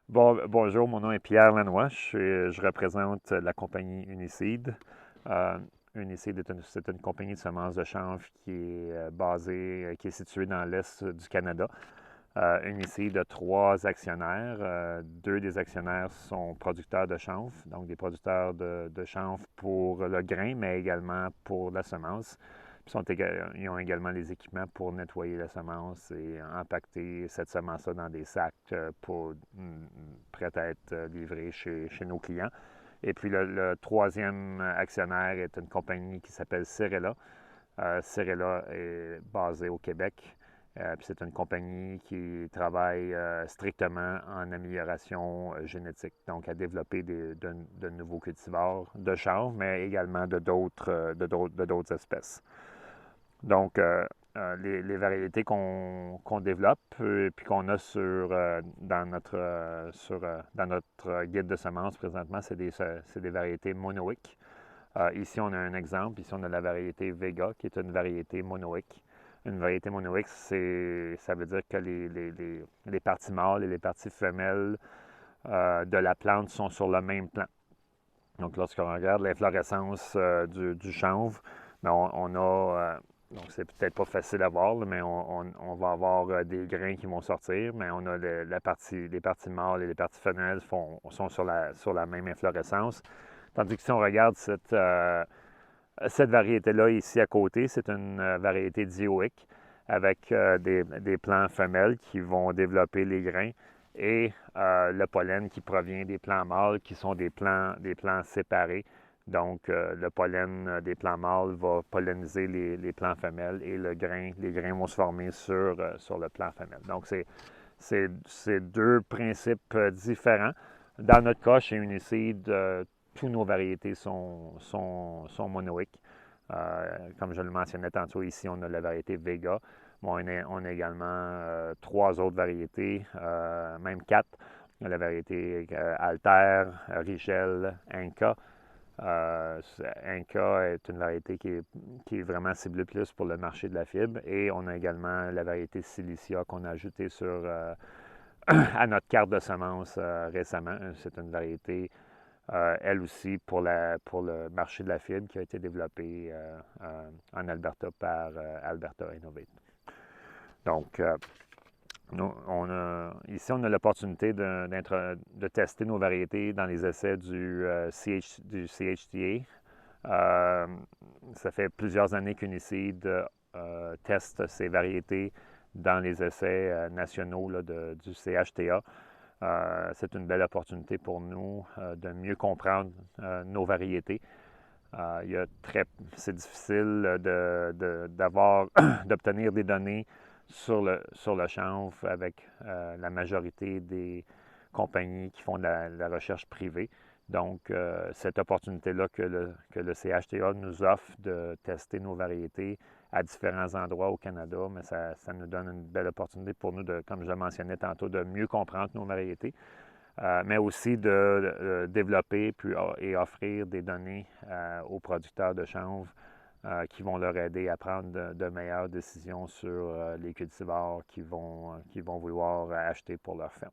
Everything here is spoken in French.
Bonjour, mon nom est Pierre Lanois. Je représente la compagnie Uniseed. Euh, Uniseed c'est une compagnie de semences de chanvre qui est qui est située dans l'est du Canada. Uniseed a trois actionnaires. Deux des actionnaires sont producteurs de chanvre, donc des producteurs de chanvre pour le grain, mais également pour la semence. Ils ont également les équipements pour nettoyer la semence et empaqueter cette semence-là dans des sacs prêts à être livrés chez nos clients. Et puis le troisième actionnaire est une compagnie qui s'appelle Cerela. Cerela est basée au Québec. Puis c'est une compagnie qui travaille strictement en amélioration génétique, donc à développer de nouveaux cultivars de chanvre, mais également de d'autres espèces. Donc, les variétés qu'on développe puis qu'on a dans notre guide de semences présentement, c'est des variétés monoïques. Ici, on a un exemple. Ici, on a la variété Vega, qui est une variété monoïque. Une variété monoïque, ça veut dire que les parties mâles et les parties femelles de la plante sont sur le même plan. Donc, lorsqu'on regarde l'inflorescence du chanvre, bien, on a, donc c'est peut-être pas facile à voir, là, mais on va avoir des grains qui vont sortir, mais on a les parties mâles et les parties femelles sont sur la même inflorescence. Tandis que si on regarde cette variété-là ici à côté, c'est une variété dioïque avec des plants femelles qui vont développer les grains et le pollen qui provient des plants mâles qui sont des plants séparés. Donc, le pollen des plants mâles va polliniser les plants femelles et les grains vont se former sur le plant femelle. Donc, c'est deux principes différents. Dans notre cas, chez Uniseed, toutes nos variétés sont monoïques. Comme je le mentionnais tantôt, ici, on a la variété Vega. Bon, on a également trois autres variétés, même quatre. La variété Alter, Rigel, Inca. Inca est une variété qui est vraiment ciblée plus pour le marché de la fibre. Et on a également la variété Silicia qu'on a ajoutée à notre carte de semences récemment. C'est une variété elle aussi pour le marché de la fibre qui a été développée en Alberta par Alberta Innovate. Donc, ici, on a l'opportunité de tester nos variétés dans les essais du CHTA. Ça fait plusieurs années qu'Uniseed teste ces variétés dans les essais nationaux là, du CHTA. C'est une belle opportunité pour nous de mieux comprendre nos variétés. C'est difficile d'obtenir des données sur le chanvre avec la majorité des compagnies qui font de la recherche privée. Donc, cette opportunité-là que le CHTA nous offre de tester nos variétés à différents endroits au Canada, mais ça nous donne une belle opportunité pour nous, comme je le mentionnais tantôt, de mieux comprendre nos variétés, mais aussi de développer et offrir des données aux producteurs de chanvre qui vont leur aider à prendre de meilleures décisions sur les cultivars qu'ils vont vouloir acheter pour leur ferme.